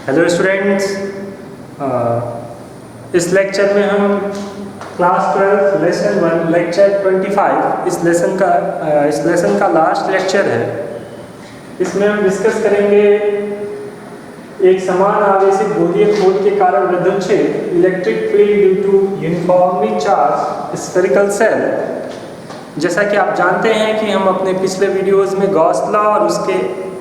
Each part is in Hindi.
हेलो स्टूडेंट्स, इस लेक्चर में हम क्लास 12 लेसन 1 लेक्चर 25 इस लेसन का लास्ट लेक्चर है। इसमें हम डिस्कस करेंगे एक समान आवेशित गोलीय खोल के कारण विद्युत electric field due to uniformly charge spherical shell. जैसा कि आप जानते हैं कि हम अपने पिछले वीडियोस में गॉस लॉ और उसके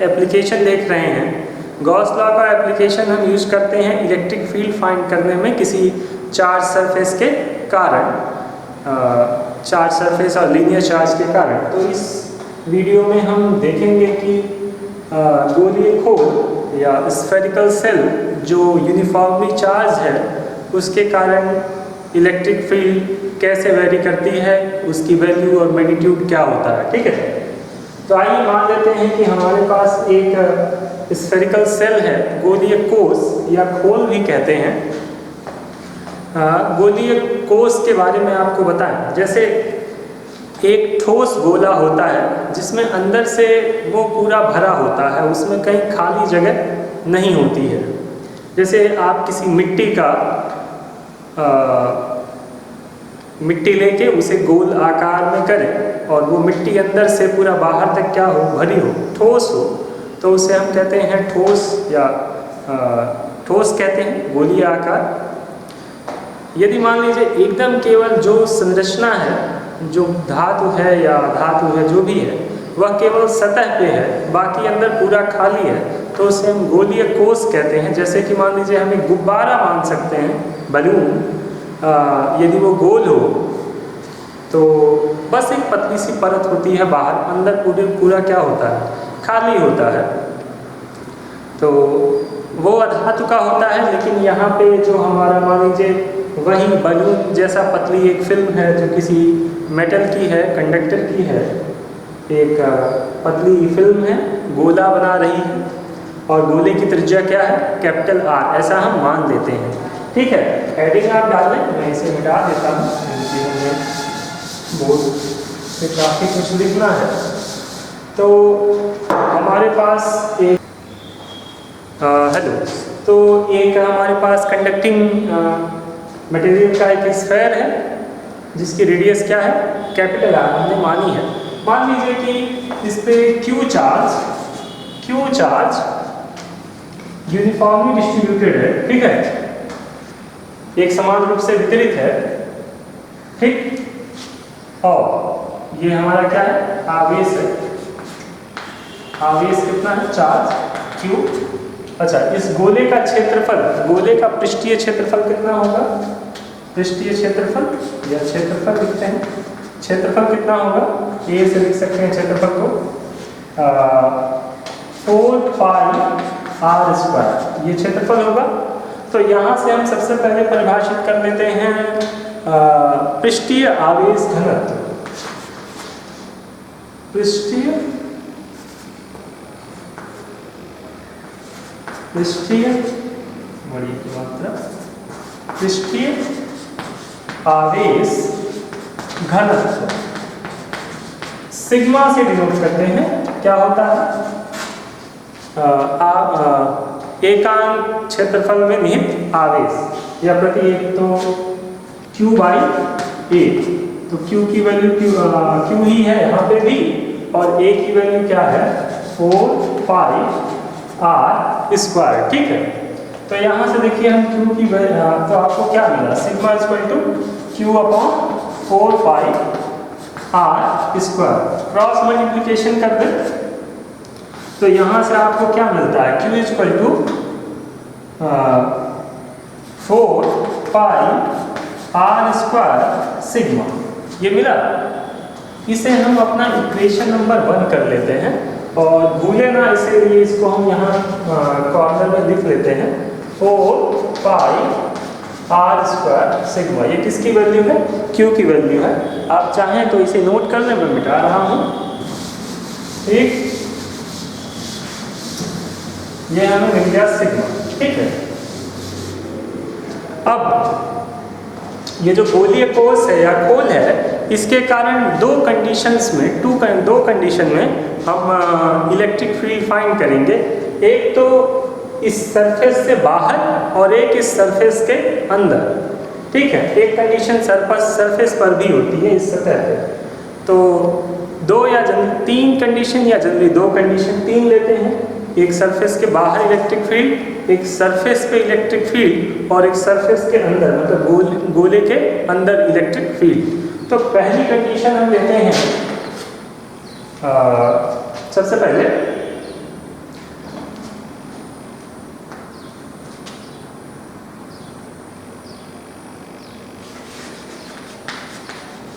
एप्लीकेशन देख रहे हैं। गॉस लॉ का एप्लीकेशन हम यूज करते हैं इलेक्ट्रिक फील्ड फाइंड करने में किसी चार्ज सरफेस के कारण, चार्ज सरफेस और लीनियर चार्ज के कारण। तो इस वीडियो में हम देखेंगे कि गोलीय खोल या स्फेरिकल सेल जो यूनिफॉर्मली चार्ज है उसके कारण इलेक्ट्रिक फील्ड कैसे वेरी करती है, उसकी वैल्यू और मैग्नीट्यूड क्या होता है। ठीक है, तो आइए मान लेते हैं कि हमारे पास एक स्फेरिकल सेल है, गोलीय कोष या खोल भी कहते हैं। गोलीय कोष के बारे में आपको बताएं, जैसे एक ठोस गोला होता है जिसमें अंदर से वो पूरा भरा होता है, उसमें कहीं खाली जगह नहीं होती है। जैसे आप किसी मिट्टी लेके उसे गोल आकार में करें और वो मिट्टी अंदर से पूरा बाहर तक क्या हो, भरी हो, ठोस हो, तो उसे हम कहते हैं ठोस या ठोस कहते हैं, गोलीय आकार। यदि मान लीजिए एकदम केवल जो संरचना है, जो धातु है या धातु है जो भी है, वह केवल सतह पे है, बाकी अंदर पूरा खाली है, तो उसे हम गोलीय कोष कहते हैं। जैसे कि मान लीजिए हम एक गुब्बारा मान सकते हैं, बलून, यदि वो गोल हो तो बस एक पतली सी परत होती है बाहर, अंदर पूरा क्या होता है, खाली होता है, तो वो अधातु का होता है। लेकिन यहाँ पे जो हमारा मान लीजिए वही बलून जैसा पतली एक फिल्म है जो किसी मेटल की है, कंडक्टर की है, एक पतली फिल्म है, गोला बना रही है और गोले की त्रिज्या क्या है, कैपिटल R, ऐसा हम मान लेते हैं। ठीक है, हेडिंग आप डाल लें, मैं इसे मिटा देता हूँ क्योंकि बोर्ड पे काफ़ी कुछ लिखना है। तो हमारे पास एक तो एक हमारे पास कंडक्टिंग मटेरियल का एक स्फेयर है जिसकी रेडियस क्या है, कैपिटल R हमने मानी है। मान लीजिए कि इस पे Q चार्ज यूनिफॉर्मली डिस्ट्रीब्यूटेड है, ठीक है, एक समान रूप से वितरित है, ठीक, और ये हमारा क्या है, आवेश है। आवेश कितना है, चार्ज Q। अच्छा, इस गोले का क्षेत्रफल, गोले का पृष्ठीय क्षेत्रफल कितना होगा, पृष्ठीय क्षेत्रफल या क्षेत्रफल लिखते हैं, क्षेत्रफल कितना होगा, A से लिख सकते हैं क्षेत्रफल को 4 πr², ये क्षेत्रफल होगा। तो यहाँ से हम सबसे पहले परिभाषित कर लेते हैं पृष्ठीय आवेश घनत्व। पृष्ठीय बड़ी की मात्रा, पृष्ठीय आवेश घनत्व सिग्मा से डिनोट करते हैं। क्या होता है, एकांक क्षेत्रफल में निहित आवेश या प्रति एक, तो Q/A, तो Q की वैल्यू Q ही है यहाँ पे भी, और A की वैल्यू क्या है, 4 πr²। ठीक है, तो यहाँ से देखिए हम Q की तो आपको क्या मिला, sigma Q/4 πr²। Cross multiplication कर दें तो यहाँ से आपको क्या मिलता है, Q 4 πr² सिग्मा, ये मिला। इसे हम अपना इक्वेशन नंबर 1 कर लेते हैं और भूले ना, इसीलिए इसको हम यहाँ कॉर्नर में लिख लेते हैं, 4 πr² सिग्मा। ये किसकी वैल्यू है, Q की वैल्यू है। आप चाहें तो इसे नोट कर लें, मैं मिटा रहा हूँ, ठीक, ये हमें मिल गया सिग्मा। ठीक है, अब ये जो गोलीय कोष है या खोल है, इसके कारण दो कंडीशन में हम इलेक्ट्रिक फील्ड फाइंड करेंगे। एक तो इस सरफेस से बाहर और एक इस सरफेस के अंदर। ठीक है, एक कंडीशन सरफेस पर भी होती है इस सतह पे। तो दो या तीन कंडीशन या जनरली दो कंडीशन, तीन लेते हैं। एक सरफेस के बाहर इलेक्ट्रिक फील्ड, एक सरफेस पे इलेक्ट्रिक फील्ड और एक सरफेस के अंदर मतलब गोले के अंदर इलेक्ट्रिक फील्ड। तो पहली कंडीशन हम लेते हैं सबसे पहले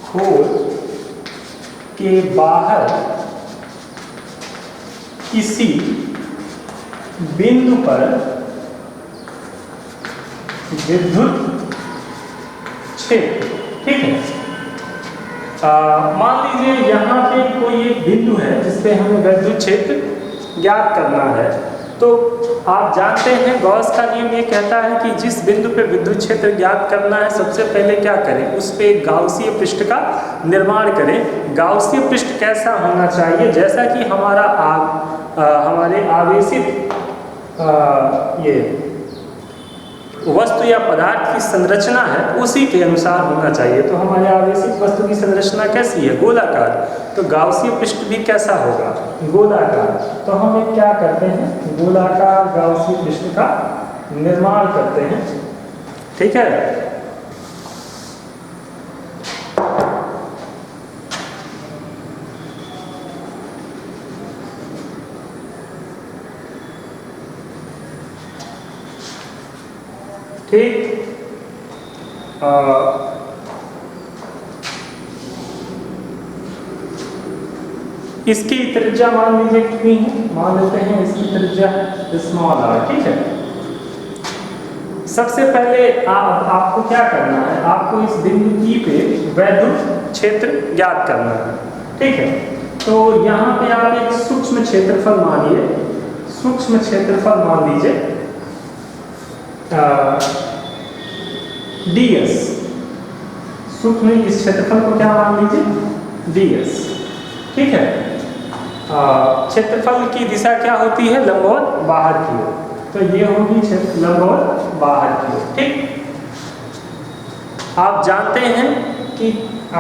खोल के बाहर किसी बिंदु पर विद्युत क्षेत्र। ठीक है, मान लीजिए यहाँ पे कोई एक बिंदु है जिसपे हमें विद्युत क्षेत्र ज्ञात करना है। तो आप जानते हैं गॉस का नियम ये कहता है कि जिस बिंदु पे विद्युत क्षेत्र ज्ञात करना है सबसे पहले क्या करें, उस पे एक गाउसीय पृष्ठ का निर्माण करें। गाउसीय पृष्ठ कैसा होना चाहिए, जैसा कि हमारे आवेशित ये वस्तु या पदार्थ की संरचना है उसी के अनुसार होना चाहिए। तो हमारे आवेशित वस्तु की संरचना कैसी है, गोलाकार। तो गाउसीय पृष्ठ भी कैसा होगा, गोलाकार। तो हम एक क्या करते हैं, गोलाकार गाउसीय पृष्ठ का निर्माण करते हैं। ठीक है, ठीक। इसकी त्रिज्या मान लीजिए कितनी है, मान लेते हैं इसकी त्रिज्या स्मॉल r। ठीक है, सबसे पहले आपको क्या करना है, आपको इस बिंदु P पे विद्युत क्षेत्र ज्ञात करना है। ठीक है, तो यहाँ पे आप एक सूक्ष्म क्षेत्रफल मानिए, सूक्ष्म क्षेत्रफल मान लीजिए ds। सूक्ष्म इस क्षेत्रफल को क्या मान लीजिए ds। ठीक है, क्षेत्रफल की दिशा क्या होती है, लंबवत बाहर की ओर। तो ये होगी लंबवत बाहर की ओर। ठीक, आप जानते हैं कि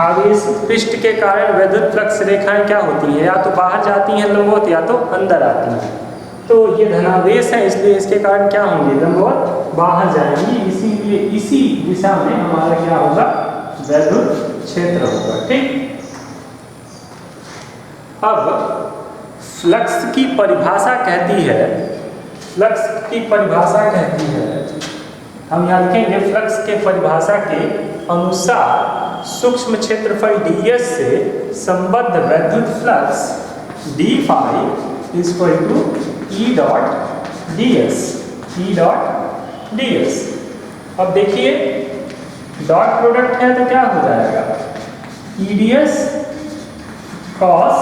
आवेशित पृष्ठ के कारण विद्युत फ्लक्स रेखाएं क्या होती हैं, या तो बाहर जाती हैं लंबवत या तो अंदर आती हैं। तो ये धनावेश है इसलिए इसके कारण क्या होंगे, लंबवत बाहर जाएंगी। इसीलिए इसी दिशा में हमारा क्या होगा, विद्युत क्षेत्र होगा। ठीक, अब फ्लक्स की परिभाषा कहती है, फ्लक्स की परिभाषा कहती है, हम यहाँ लिखेंगे फ्लक्स के परिभाषा के अनुसार सूक्ष्म क्षेत्रफल ds से संबद्ध विद्युत flux d phi equal to E dot ds, E dot ds। अब देखिए डॉट प्रोडक्ट है तो क्या हो जाएगा, EDS cos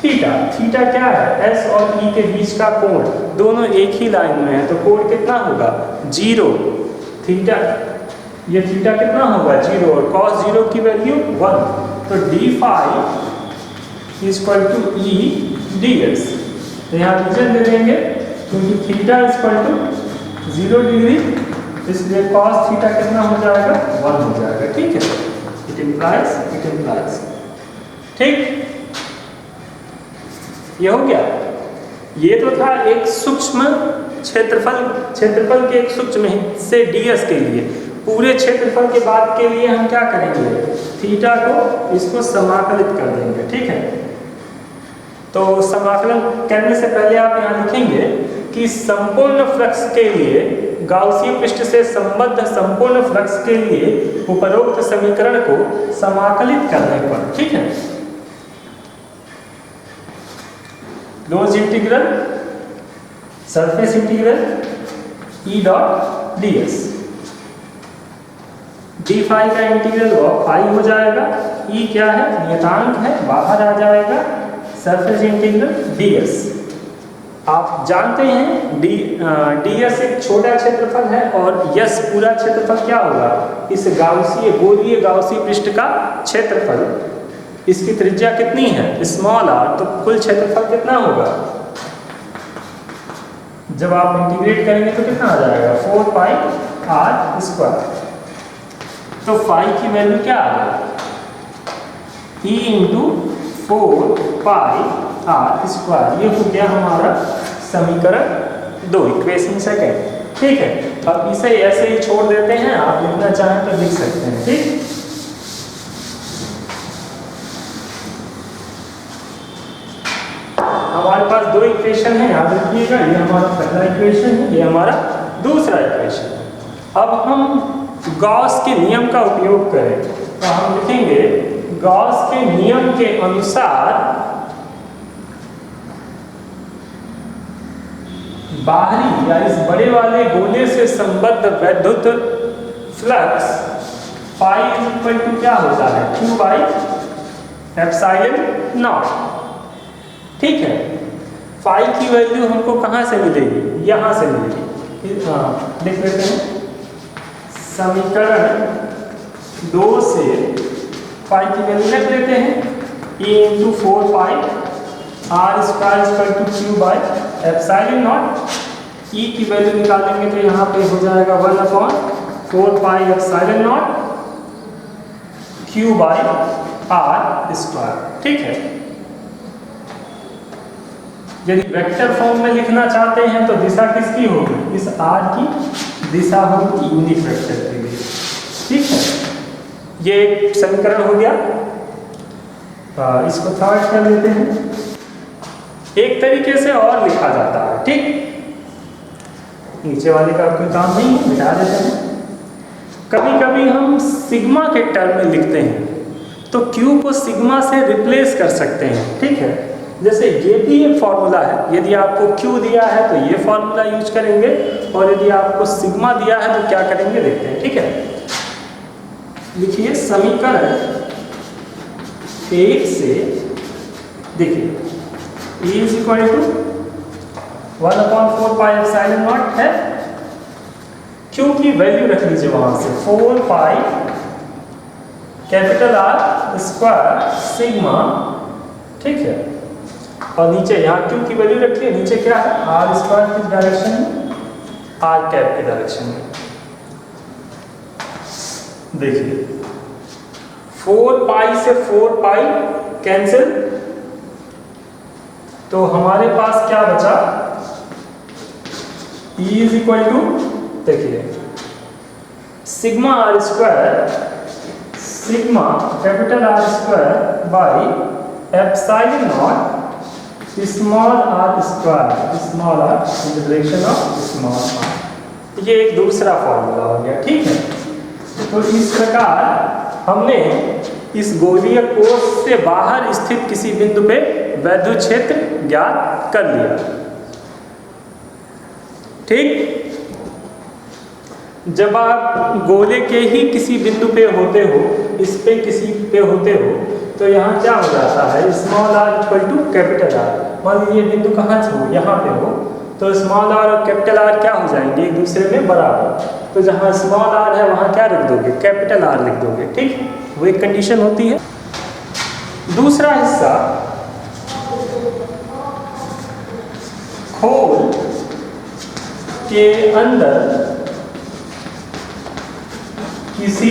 थीटा। थीटा क्या है, S और E के बीच का कोण, दोनों एक ही लाइन में है तो कोण कितना होगा, 0। थीटा, ये थीटा कितना होगा, 0, और cos 0 की वैल्यू 1। तो d phi equal to E ds। तो यहाँ रीजन दे देंगे क्योंकि थीटा इक्वल टू 0 डिग्री, इसलिए cos थीटा कितना हो जाएगा, 1 हो जाएगा। ठीक है, इट इम्प्लाइज। ठीक, ये हो गया। ये तो था एक सूक्ष्म क्षेत्रफल के एक सूक्ष्म हिस्से ds के लिए। पूरे क्षेत्रफल के बाद के लिए हम क्या करेंगे, थीटा को इसको समाकलित कर देंगे। ठीक है, तो समाकलन करने से पहले आप यहाँ लिखेंगे कि संपूर्ण फ्लक्स के लिए, गाउसीय पृष्ठ से संबद्ध संपूर्ण फ्लक्स के लिए उपरोक्त समीकरण को समाकलित करने पर, ठीक है, close integral surface integral E dot ds, d phi का इंटीग्रल फाई हो जाएगा, E क्या है, नियतांक है, बाहर आ जाएगा, सरफेस इंटीग्रल ds। आप जानते हैं ds एक छोटा क्षेत्रफल है और s पूरा क्षेत्रफल क्या होगा, इस गोलीय गाउसीय पृष्ठ का क्षेत्रफल। इसकी त्रिज्या कितनी है, स्मॉल r, तो कुल क्षेत्रफल कितना होगा, जब आप इंटीग्रेट करेंगे तो कितना आ जाएगा 4 पाई आर स्क्वायर। तो फाई की वैल्यू क्या आ गई E into 4 pi are square. ये हो गया हमारा समीकरण 2, इक्वेशन सेकेंड। ठीक है, अब इसे ऐसे ही छोड़ देते हैं, आप लिखना चाहें तो लिख सकते हैं। ठीक, हमारे पास दो इक्वेशन है, याद रखिएगा, ये हमारा पहला इक्वेशन है, ये हमारा दूसरा इक्वेशन है। अब हम गॉस के नियम का उपयोग करें तो हम लिखेंगे गॉस के नियम के अनुसार बाहरी या इस बड़े वाले गोले से संबद्ध वैद्युत फ्लक्स फाई इक्वल टू क्या होता है Q बाई एप्सिलॉन नॉट। ठीक है, फाई की वैल्यू हमको कहाँ से मिलेगी, यहाँ से मिलेगी। लिख लेते हैं समीकरण 2 से फाई की वैल्यू लिख लेते हैं E into 4 pi are square equal to Q by epsilon naught. E की वैल्यू निकालेंगे तो यहाँ पे हो जाएगा 1/4 pi epsilon naught Q by r square. ठीक है, यदि वेक्टर फॉर्म में लिखना चाहते हैं तो दिशा किसकी होगी, इस R की दिशा होगी यूनिट वेक्टर के लिए। ठीक है, ये एक समीकरण हो गया। इसको थर्ड कर लेते हैं। एक तरीके से और लिखा जाता है। ठीक, नीचे वाले का कोई काम नहीं है, मिटा देते हैं। कभी कभी हम सिग्मा के टर्म में लिखते हैं तो Q को सिग्मा से रिप्लेस कर सकते हैं। ठीक है, जैसे ये भी एक फॉर्मूला है, यदि आपको Q दिया है तो ये फॉर्मूला यूज करेंगे, और यदि आपको सिग्मा दिया है तो क्या करेंगे देखते हैं। ठीक है, लिखिए समीकरण 1 से, देखिए E is equal to 1/4 pi epsilon naught है, Q की वैल्यू रख लीजिए वहां से 4 pi capital R square sigma. ठीक है, और नीचे यहाँ Q की वैल्यू रखिए, नीचे क्या है R स्क्वायर किस डायरेक्शन में, R कैप के डायरेक्शन में। देखिए 4 पाई से 4 पाई कैंसिल, तो हमारे पास क्या बचा E इज इक्वल टू, देखिए sigma R square sigma capital R square by epsilon not small r square, small r in the direction of small r। ये एक दूसरा फॉर्मूला हो गया। ठीक है, तो इस प्रकार हमने इस गोलीय कोश से बाहर स्थित किसी बिंदु पे वैद्युत क्षेत्र ज्ञात कर लिया। ठीक, जब आप गोले के ही किसी बिंदु पे होते हो, इस पे किसी पे होते हो, तो यहाँ क्या हो जाता है small r equal to capital R। मान लीजिए बिंदु कहाँ से हो, यहाँ पे हो, तो स्मॉल r और कैपिटल R क्या हो जाएंगे एक दूसरे में बराबर। तो जहाँ स्मॉल r है वहाँ क्या लिख दोगे, कैपिटल R लिख दोगे। ठीक, वो एक कंडीशन होती है। दूसरा हिस्सा, खोल के अंदर किसी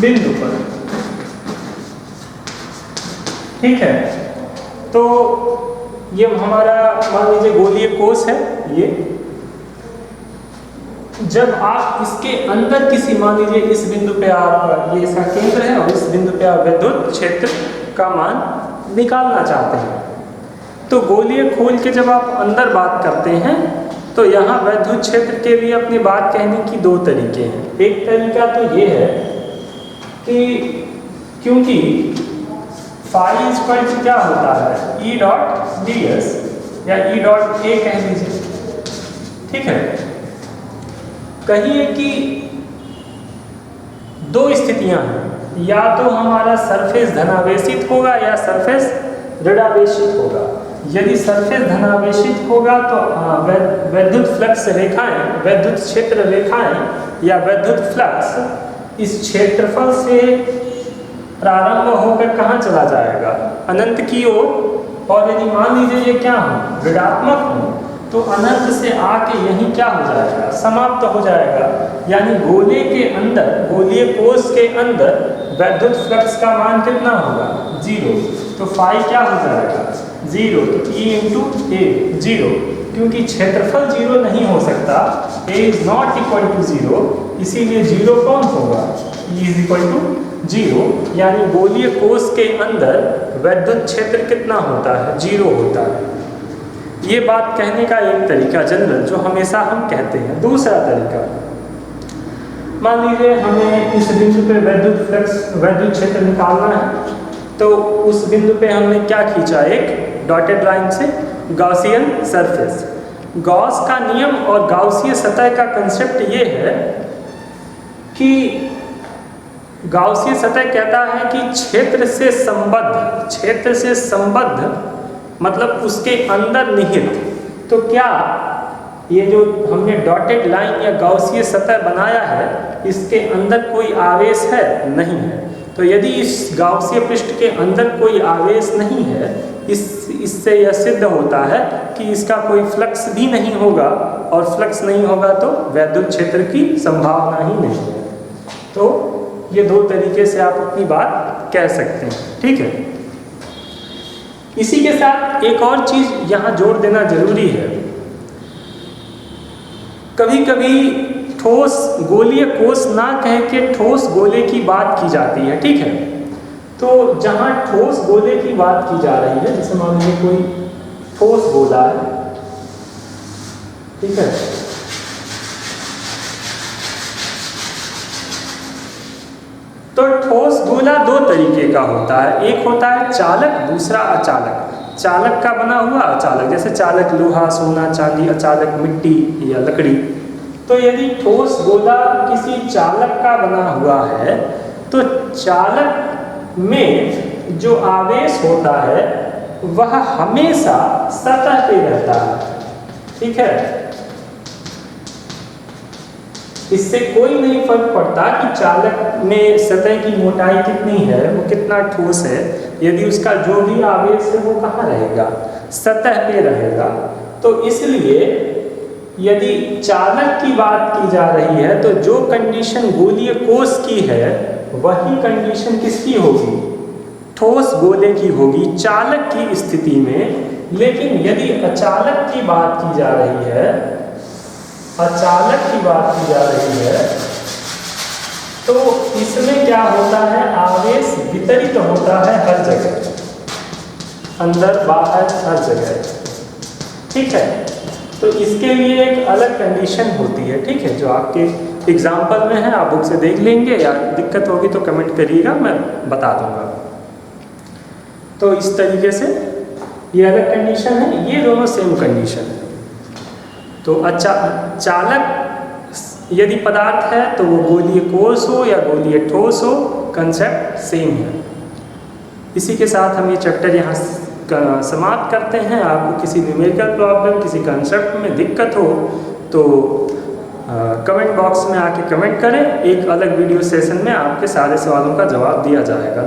बिंदु पर। ठीक है, तो ये हमारा मान लीजिए गोलीय कोश है। ये जब आप इसके अंदर किसी, मान लीजिए इस बिंदु पे आप, ये इसका केंद्र है और इस बिंदु पे आप विद्युत क्षेत्र का मान निकालना चाहते हैं, तो गोलीय खोल के जब आप अंदर बात करते हैं तो यहाँ वैद्युत क्षेत्र के लिए अपनी बात कहने की दो तरीके हैं। एक तरीका तो ये है कि क्योंकि फाई इक्वल टू क्या होता है E डॉट ds या E डॉट a कह लीजिए। ठीक है, कहिए कि दो स्थितियां हैं, या तो हमारा सरफेस धनावेशित होगा या सरफेस ऋणावेशित होगा। यदि सरफेस धनावेशित होगा तो वैद्युत फ्लक्स रेखाएं, वैद्युत क्षेत्र रेखाएं या वैद्युत फ्लक्स इस क्षेत्रफल से प्रारंभ होकर कहाँ चला जाएगा, अनंत की ओर। और यदि मान लीजिए ये क्या हो, ऋणात्मक हो, तो अनंत से आके यहीं क्या हो जाएगा, समाप्त हो जाएगा। यानी गोले के अंदर, गोलीय कोश के अंदर वैद्युत फ्लक्स का मान कितना होगा, 0। तो फाई क्या हो जाएगा, 0। तो E इंटू ए 0, क्योंकि क्षेत्रफल 0 नहीं हो सकता, A is not equal to 0, इसीलिए 0 कौन होगा, E इज इक्वल टू 0। यानी गोलीय कोश के अंदर वैद्युत क्षेत्र कितना होता है, 0 होता है। ये बात कहने का एक तरीका जनरल जो हमेशा हम कहते हैं। दूसरा तरीका, मान लीजिए हमें इस बिंदु पे वैद्युत फ्लक्स, वैद्युत क्षेत्र निकालना है, तो उस बिंदु पे हमने क्या खींचा, एक डॉटेड लाइन से गॉसियन सरफेस। गॉस का नियम और गाउसीय सतह का कंसेप्ट ये है कि गाउसीय सतह कहता है कि क्षेत्र से संबद्ध मतलब उसके अंदर निहित। तो क्या ये जो हमने डॉटेड लाइन या गाउसीय सतह बनाया है, इसके अंदर कोई आवेश है, नहीं है। तो यदि इस गाउसीय पृष्ठ के अंदर कोई आवेश नहीं है, इससे यह सिद्ध होता है कि इसका कोई फ्लक्स भी नहीं होगा, और फ्लक्स नहीं होगा तो वैद्युत क्षेत्र की संभावना ही नहीं है। तो ये दो तरीके से आप अपनी बात कह सकते हैं, ठीक है। इसी के साथ एक और चीज यहाँ जोड़ देना जरूरी है, कभी कभी ठोस गोलीय कोश ना कह के ठोस गोले की बात की जाती है, ठीक है। तो जहाँ ठोस गोले की बात की जा रही है, जैसे मान लीजिए कोई ठोस गोला है, ठीक है, तो ठोस गोला दो तरीके का होता है, एक होता है चालक, दूसरा अचालक। चालक का बना हुआ, अचालक, जैसे चालक लोहा, सोना, चांदी, अचालक मिट्टी या लकड़ी। तो यदि ठोस गोला किसी चालक का बना हुआ है, तो चालक में जो आवेश होता है वह हमेशा सतह पे रहता है, ठीक है। इससे कोई नहीं फर्क पड़ता कि चालक में सतह की मोटाई कितनी है, वो कितना ठोस है, यदि उसका जो भी आवेश है वो कहाँ रहेगा, सतह पे रहेगा। तो इसलिए यदि चालक की बात की जा रही है, तो जो कंडीशन गोलीय कोश की है वही कंडीशन किसकी होगी, ठोस गोले की होगी चालक की स्थिति में। लेकिन यदि अचालक की बात की जा रही है, अचालक की बात की जा रही है, तो इसमें क्या होता है, आवेश वितरित होता है हर जगह, अंदर बाहर हर जगह, ठीक है। तो इसके लिए एक अलग कंडीशन होती है, ठीक है, जो आपके एग्जाम्पल में है, आप बुक से देख लेंगे, या दिक्कत होगी तो कमेंट करिएगा, मैं बता दूंगा। तो इस तरीके से ये अलग कंडीशन है, ये दोनों सेम कंडीशन है। तो चालक यदि पदार्थ है तो वो गोलीय कोश हो या गोलीय ठोस हो, कंसेप्ट सेम है। इसी के साथ हम ये चैप्टर यहाँ समाप्त करते हैं। आपको किसी न्यूमेरिकल प्रॉब्लम, किसी कंसेप्ट में दिक्कत हो तो कमेंट बॉक्स में आके कमेंट करें, एक अलग वीडियो सेशन में आपके सारे सवालों का जवाब दिया जाएगा।